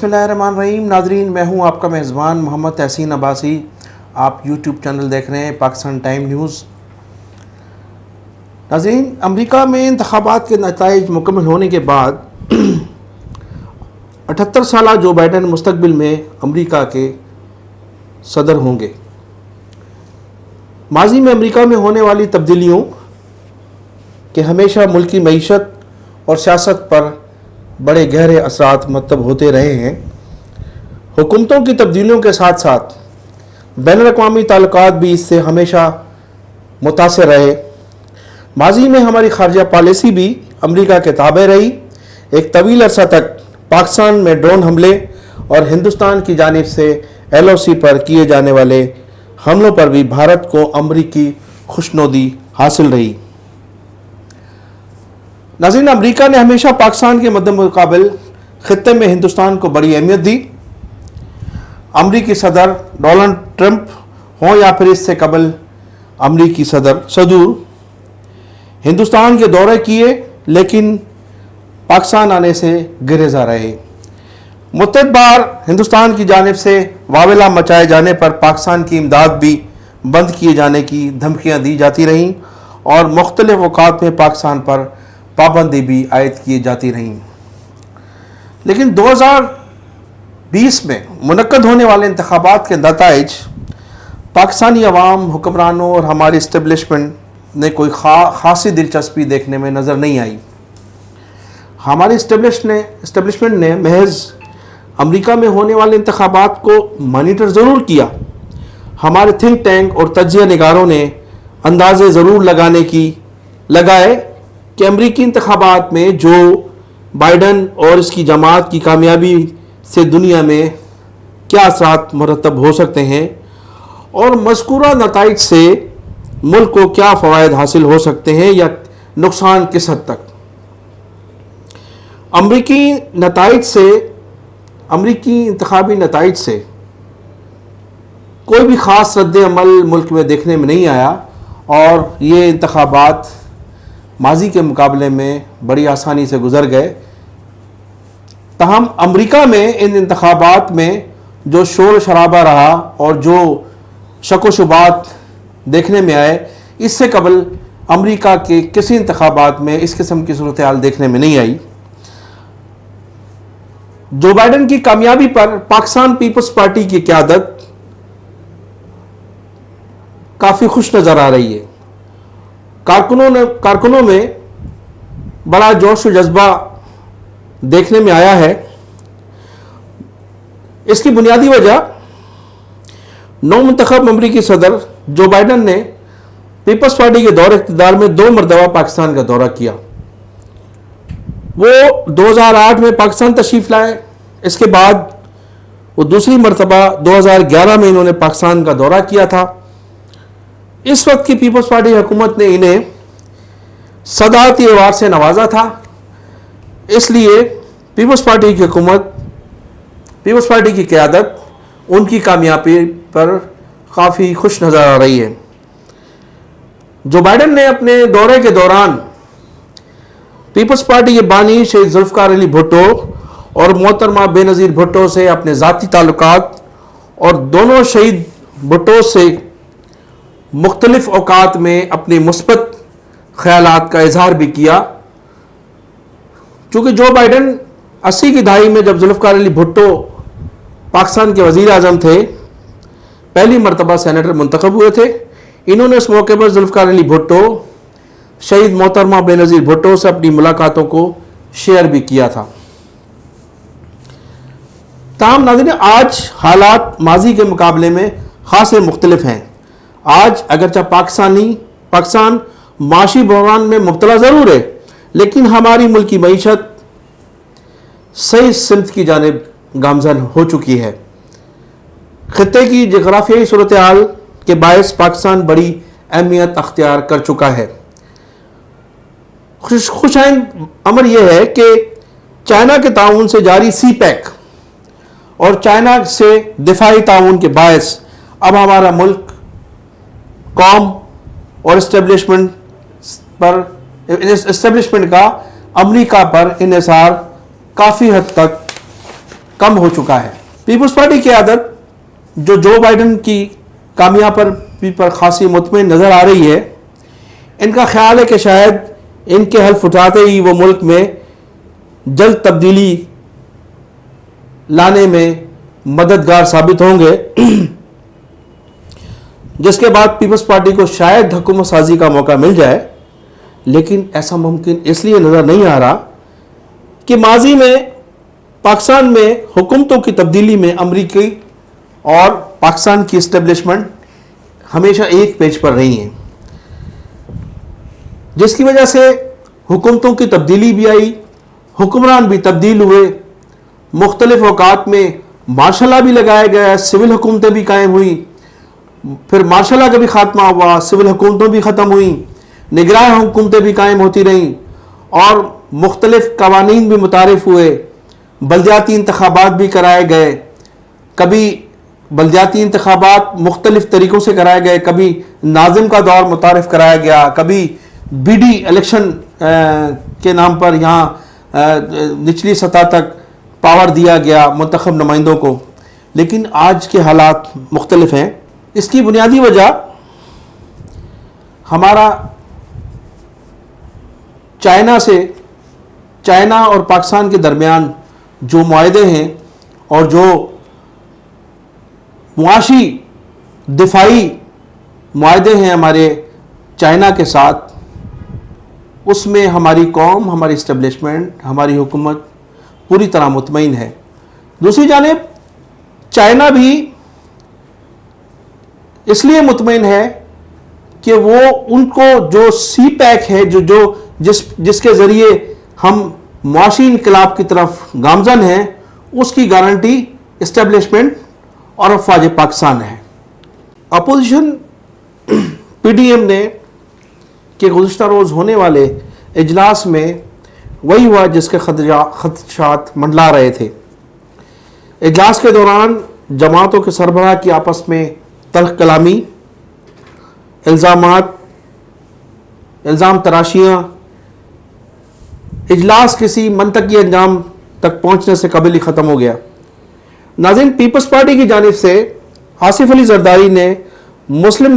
बिस्मिल्लाहिर्रहमानिर्रहीम। नाजरीन, मैं हूं आपका मेज़बान मोहम्मद तहसीन अब्बासी। आप यूट्यूब चैनल देख रहे हैं पाकिस्तान टाइम न्यूज़। नाजरीन, अमेरिका में इंतखाबात के नताइज मुकम्मल होने के बाद 78 साला जो बाइडन मुस्तकबिल में अमेरिका के सदर होंगे। माजी में अमेरिका में होने वाली तब्दीलियों के हमेशा मुल्की मईशत और सियासत पर बड़े गहरे असरात मरतब होते रहे हैं। हुकूमतों की तब्दीलियों के साथ साथ बैनुल-अक़वामी ताल्लुकात भी इससे हमेशा मुतासिर रहे। माजी में हमारी खारजा पॉलिसी भी अमेरिका के ताबे रही। एक तवील अरसा तक पाकिस्तान में ड्रोन हमले और हिंदुस्तान की जानिब से LOC पर किए जाने वाले हमलों पर भी भारत को अमरीकी खुशनुदी हासिल रही। नाज़रीन, अमेरिका ने हमेशा पाकिस्तान के मद्देमुकाबिल खित्ते में हिंदुस्तान को बड़ी अहमियत दी। अमरीकी सदर डोनाल्ड ट्रंप हों या फिर इससे कबल अमरीकी सदूर हिंदुस्तान के दौरे किए, लेकिन पाकिस्तान आने से गिरेजा रहे। मुतअद्दिद बार हिंदुस्तान की जानिब से वावेला मचाए जाने पर पाकिस्तान की इमदाद भी बंद किए जाने की धमकियाँ दी जाती रहीं और मुख्तलिफ औकात में पाकिस्तान पर पाबंदी भी आयद की जाती रहीं। लेकिन 2020 में मुनक्कद होने वाले इंतखाबात के नताइज पाकिस्तानी अवाम, हुक्मरानों और हमारी इस्टेब्लिशमेंट ने कोई खासी दिलचस्पी देखने में नज़र नहीं आई। हमारी इस्टेब्लिशमेंट ने महज अमेरिका में होने वाले इंतखाबात को मॉनिटर ज़रूर किया। हमारे थिंक टैंक और तज्जिया निगारों ने अंदाज़े ज़रूर लगाए कि अमरीकी इंतखाबात में जो बाइडन और इसकी जमात की कामयाबी से दुनिया में क्या असरात मुरतब हो सकते हैं और मज़कूरा नताइज से मुल्क को क्या फ़वायद हासिल हो सकते हैं या नुकसान किस हद तक। अमरीकी इंतखाबी नताइज से कोई भी ख़ास रद्द अमल मुल्क में देखने में नहीं आया और ये इंतखाबात माजी के मुकाबले में बड़ी आसानी से गुजर गए। तहम अमेरिका में इन इंतखाबात में जो शोर शराबा रहा और जो शक व शुबात देखने में आए, इससे कबल अमेरिका के किसी इंतखाबात में इस किस्म की सूरत हाल देखने में नहीं आई। जो बाइडन की कामयाबी पर पाकिस्तान पीपल्स पार्टी की क़यादत काफ़ी खुश नज़र आ रही है। कारकुनों में बड़ा जोश व जज्बा देखने में आया है। इसकी बुनियादी वजह नौमुंतखब अमरीकी सदर जो बाइडन ने पीपल्स पार्टी के दौर इक़्तिदार में 2 मरतबा पाकिस्तान का दौरा किया। वो 2008 में पाकिस्तान तशरीफ़ लाए। इसके बाद वो दूसरी मरतबा 2011 में इन्होंने पाकिस्तान का दौरा किया था। इस वक्त की पीपल्स पार्टी हुकूमत ने इन्हें सदारती अवार्ड से नवाजा था। इसलिए पीपल्स पार्टी की क़यादत उनकी कामयाबी पर काफ़ी खुश नज़र आ रही है। जो बाइडन ने अपने दौरे के दौरान पीपल्स पार्टी के बानी शहीद जुल्फ़िकार अली भुट्टो और मोहतरमा बेनज़ीर भुट्टो से अपने ज़ाती ताल्लुकात और दोनों शहीद भुट्टो से मुख्तलिफ औकात में अपनी मुस्बत ख़यालात का इजहार भी किया। चूँकि जो बाइडन 80 की दहाई में जब जुल्फ़िकार अली भुट्टो पाकिस्तान के वज़ीर आज़म थे, पहली मरतबा सेनेटर मुंतखब हुए थे, इन्होंने उस मौके पर जुल्फ़िकार अली भुट्टो, शहीद मोहतरमा बेनज़ीर भुट्टो से अपनी मुलाकातों को शेयर भी किया था। ताहम नाज़रीन, आज हालात माजी के मुकाबले में खासे मुख्तलिफ हैं। आज अगरचे पाकिस्तान माशी बहरान में मुब्तला ज़रूर है, लेकिन हमारी मुल्की मईशत सही सिमत की जानिब गामज़न हो चुकी है। खित्ते की जग़राफ़ियाई सूरत हाल के बायस पाकिस्तान बड़ी अहमियत अख्तियार कर चुका है। खुशाइंद अमर यह है कि चाइना के ताउन से जारी CPEC और चाइना से दिफाई ताउन के बायस अब हमारा मुल्क कौम और इस्टेब्लिशमेंट का अमेरिका पर इन्हिसार काफ़ी हद तक कम हो चुका है। पीपल्स पार्टी की आदत जो बाइडन की कामयाबी पर खासी मुतमईन नज़र आ रही है, इनका ख्याल है कि शायद इनके हल्फ उठाते ही वो मुल्क में जल्द तब्दीली लाने में मददगार साबित होंगे, जिसके बाद पीपल्स पार्टी को शायद हुकूमत साजी का मौका मिल जाए। लेकिन ऐसा मुमकिन इसलिए नज़र नहीं आ रहा कि माजी में पाकिस्तान में हुकूमतों की तब्दीली में अमरीकी और पाकिस्तान की इस्टेब्लिशमेंट हमेशा एक पेज पर रही हैं, जिसकी वजह से हुकूमतों की तब्दीली भी आई, हुक्मरान भी तब्दील हुए, मुख्तलिफ औकात में मार्शल लॉ भी लगाया गया, सिविल हुकूमतें भी कायम हुई, फिर मार्शल लॉ का भी खात्मा हुआ, सिविल हुकूमतें भी ख़त्म हुई, निगरान हुकूमतें भी कायम होती रहीं और मुख्तलिफ कवानीन भी मुतारिफ हुए, बल्दियाती इंतखाबात भी कराए गए। कभी बल्दियाती इंतखाबात मुख्तलिफ तरीक़ों से कराए गए, कभी नाज़िम का दौर मुतारिफ कराया गया, कभी बीडी इलेक्शन के नाम पर यहाँ निचली सतह तक पावर दिया गया मुंतखब नुमाइंदों को। लेकिन आज के हालात मुख्तलिफ हैं। इसकी बुनियादी वजह हमारा चाइना और पाकिस्तान के दरमियान जो मुआहदे हैं और जो मुआशी दिफाई मुआहदे हैं हमारे चाइना के साथ, उसमें हमारी कौम, हमारी इस्टेब्लिशमेंट, हमारी हुकूमत पूरी तरह मुतमईन है। दूसरी जानिब चाइना भी इसलिए मुतमईन है कि वो उनको जो सी पैक है जिसके ज़रिए हम मुआशी इनकलाब की तरफ गामजन हैं, उसकी गारंटी इस्टेब्लिशमेंट और अफवाज पाकिस्तान है। अपोजिशन पीडीएम ने के गुज़िश्ता रोज़ होने वाले इजलास में वही हुआ जिसके खदशात मंडला रहे थे। इजलास के दौरान जमातों के सरबराह की आपस में तल्ख कलामी, इल्ज़ाम तराशियाँ, इजलास किसी मंतकी अंजाम तक पहुँचने से कबल ही ख़त्म हो गया। नाज़रीन, पीपल्स पार्टी की जानिब से आसिफ अली जरदारी ने मुस्लिम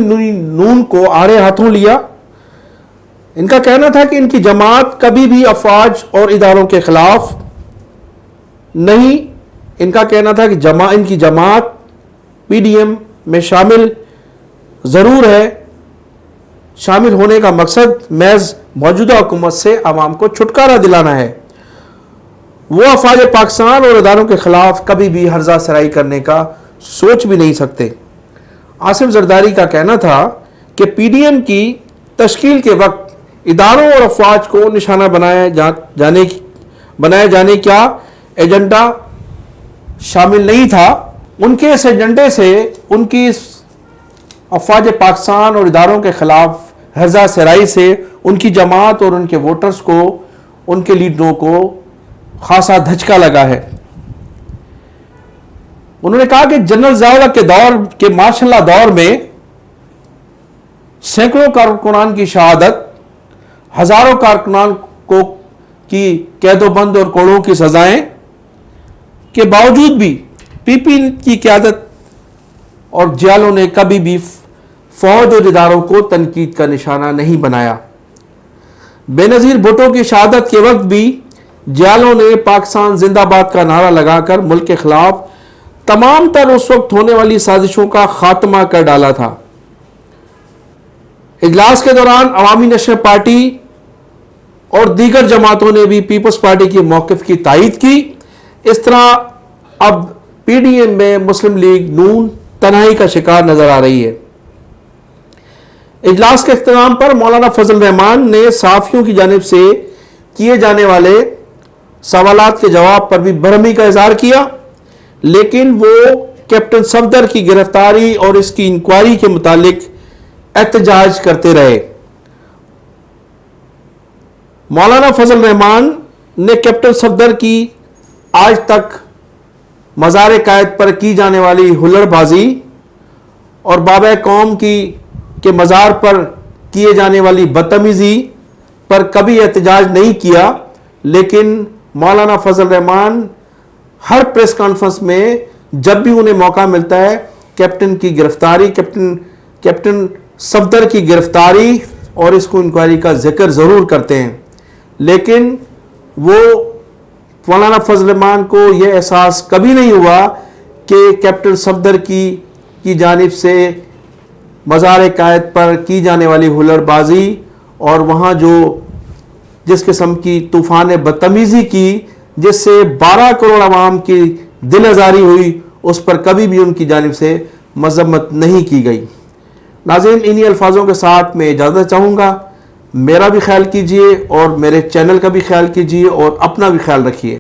नून को आड़े हाथों लिया। इनका कहना था कि इनकी जमात कभी भी अफवाज और इदारों के खिलाफ नहीं। इनका कहना था कि इनकी जमात पीडीएम में शामिल ज़रूर है। शामिल होने का मकसद महज मौजूदा हुकूमत से आवाम को छुटकारा दिलाना है। वो अफवाज पाकिस्तान और इदारों के खिलाफ कभी भी हर्जा सराई करने का सोच भी नहीं सकते। आसिफ जरदारी का कहना था कि पीडीएम की तश्कील के वक्त इदारों और अफवाज को निशाना बनाए जाने का एजेंडा शामिल नहीं था। उनके इस एजेंडे से उनकी अफवाज पाकिस्तान और इदारों के खिलाफ हर्जा सराई से उनकी जमात और उनके वोटर्स को, उनके लीडरों को खासा धचका लगा है। उन्होंने कहा कि जनरल ज़िया के दौर के मार्शल लॉ दौर में सैकड़ों कारकुनान की शहादत, हजारों कारकुनान को की कैदोबंद और कोड़ों की सजाएं के बावजूद भी पीपी की क़यादत और जियालों ने कभी भी फौज और इदारों को तनकीद का निशाना नहीं बनाया। बेनज़ीर भुट्टो की शहादत के वक्त भी जियालों ने पाकिस्तान जिंदाबाद का नारा लगाकर मुल्क के खिलाफ तमाम तर उस वक्त होने वाली साजिशों का खात्मा कर डाला था। इजलास के दौरान अवामी नेशनल पार्टी और दीगर जमातों ने भी पीपल्स पार्टी की मौक़िफ़ की तायीद की। इस तरह अब पीडीएम में मुस्लिम लीग नून तन्हाई का शिकार नजर आ रही है। इजलास के इख्तिताम पर मौलाना फजल रहमान ने सहाफ़ियों की जानिब से किए जाने वाले सवालात के जवाब पर भी बरहमी का इजहार किया, लेकिन वो कैप्टन सफदर की गिरफ्तारी और इसकी इंक्वायरी के मुतालिक एहतजाज करते रहे। मौलाना फजल रहमान ने कैप्टन सफदर की आज तक मज़ार कायद पर की जाने वाली हुल्लड़बाजी और बाबा कौम के मज़ार पर किए जाने वाली बदतमीज़ी पर कभी एहतजाज नहीं किया, लेकिन मौलाना फजल रहमान ہر پریس کانفرنس میں جب بھی انہیں موقع ملتا ہے کیپٹن کی گرفتاری، کیپٹن صفدر کی گرفتاری اور اس کو انکوائری کا ذکر ضرور کرتے ہیں، لیکن وہ مولانا فضل الرحمان کو یہ احساس کبھی نہیں ہوا کہ کیپٹن صفدر کی جانب سے مزار قائد پر کی جانے والی ہلڑ بازی اور وہاں جو جس قسم کی طوفان بدتمیزی کی جس سے 12 کروڑ عوام کی دل آزاری ہوئی، اس پر کبھی بھی ان کی جانب سے مذمت نہیں کی گئی۔ ناظرین، انہی الفاظوں کے ساتھ میں اجازت چاہوں گا، میرا بھی خیال کیجئے اور میرے چینل کا بھی خیال کیجئے اور اپنا بھی خیال رکھیے۔